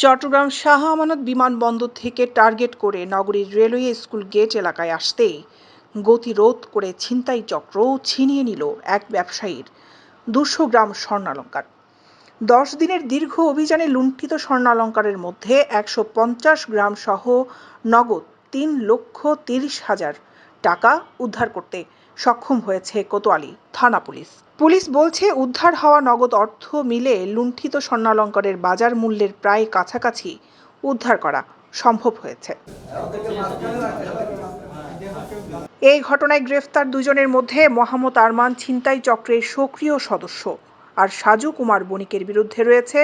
চট্টগ্রাম শাহ আমানত বিমানবন্দর থেকে টার্গেট করে নগরীর রেলওয়ে স্কুল গেট এলাকায় আসতেই গতিরোধ করে ছিনতাই চক্র ছিনিয়ে নিল এক ব্যবসায়ীর 200 গ্রাম স্বর্ণালংকার। 10 দিনের দীর্ঘ অভিযানে লুণ্ঠিত স্বর্ণালংকারের মধ্যে 150 গ্রাম সহ নগদ 3,30,000 টাকা উদ্ধার করতে সক্ষম হয়েছে কোতোয়ালি থানা পুলিশ। পুলিশ বলছে, উদ্ধার হওয়া নগদ অর্থ মিলে লুণ্ঠিত স্বর্ণালংকারের বাজার মূল্যের প্রায় কাছাকাছি উদ্ধার করা সম্ভব হয়েছে। এই ঘটনায় গ্রেফতার দুজনের মধ্যে মোহাম্মদ আরমান ছিনতাই চক্রের সক্রিয় সদস্য, আর সাজু কুমার বণিকের বিরুদ্ধে রয়েছে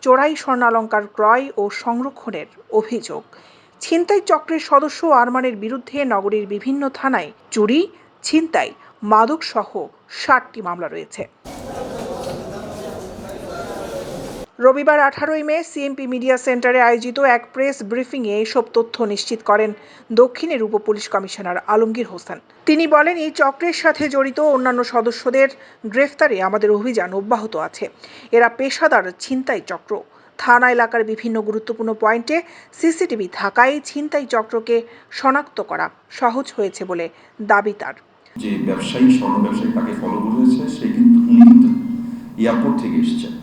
চোরাই স্বর্ণালংকার ক্রয় ও সংরক্ষণের অভিযোগ। ছিনতাই চক্রের সদস্য আরমানের বিরুদ্ধে নগরীর বিভিন্ন থানায় চুরি, ছিনতাই, মাদক সহ 60টি মামলা রয়েছে। রবিবার 18 মে সিএমপি মিডিয়া সেন্টারে আয়োজিত এক প্রেস ব্রিফিংয়ে এসব তথ্য নিশ্চিত করেন দক্ষিণের উপ পুলিশ কমিশনার আলমগীর হোসেন। তিনি বলেন, এই চক্রের সাথে জড়িত অন্যান্য সদস্যদের গ্রেফতারে আমাদের অভিযান অব্যাহত আছে। এরা পেশাদার ছিনতাই চক্র। থানা এলাকার বিভিন্ন গুরুত্বপূর্ণ পয়েন্টে সিসিটিভি থাকায় ছিনতাই চক্রকে শনাক্ত করা সহজ হয়েছে বলে দাবি তার। যে ব্যবসায়ী স্বর্ণ ব্যবসায়ী তাকে ফলো করেছে, সে কিন্তু এয়ারপোর্ট থেকে এসেছেন,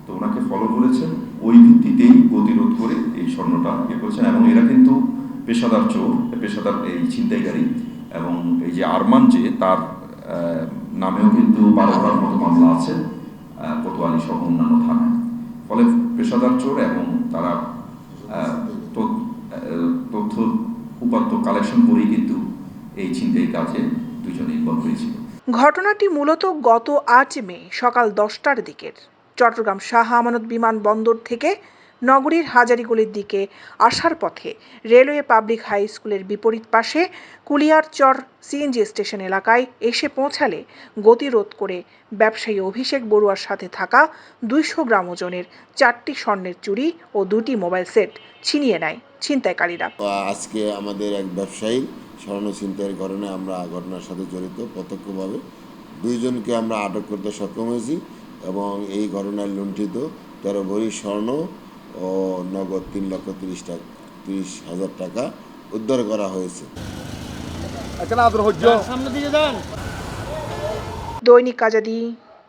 তো ওনাকে ফলো করেছেন, ওই ভিত্তিতেই গতিরোধ করে এই স্বর্ণটা করেছেন। এবং এরা কিন্তু পেশাদার চোর, পেশাদার এই ছিনতাইকারী। এবং এই যে আরমান, যে তার নামেও কিন্তু 12টার মতো মামলা আছে কোতোয়ালি সহ অন্যান্য থানায়। ফলে পেশাদার চোর এবং তারা তথ্য উপাত্ত কালেকশন করেই কিন্তু এই ছিনতাই কাজে দুজনে ইনভলভ হয়েছিল। ঘটনাটি মূলত গত 8 মে সকাল 10টার দিকের। চট্টগ্রাম শাহ আমানত বিমানবন্দর থেকে নগরীর হাজারীগলির দিকে আসার পথে রেলওয়ে পাবলিক হাই স্কুলের বিপরীত পাশে কুলিয়ারচর সিএনজি স্টেশন এলাকায় এসে পৌঁছালে গতিরোধ করে ব্যবসায়ী অভিষেক বড়ুয়ার সাথে থাকা 200 গ্রাম ওজনের 4টি স্বর্ণের চুড়ি ও 2টি মোবাইল সেট ছিনিয়ে নেয় ছিনতাইকারীরা। আজকে আমাদের এক ব্যবসায়ী স্বর্ণ ছিনতাইয়ের ঘটনায় আমরা ঘটনার সাথে জড়িত প্রত্যক্ষভাবে 2 জনকে আমরা আটক করতে সক্ষম হয়েছি এবং এই ঘটনায় লুণ্ঠিত 13 ভরি স্বর্ণ ও নগদ 3,30,000 টাকা উদ্ধার করা হয়েছে। দৈনিক আজাদী।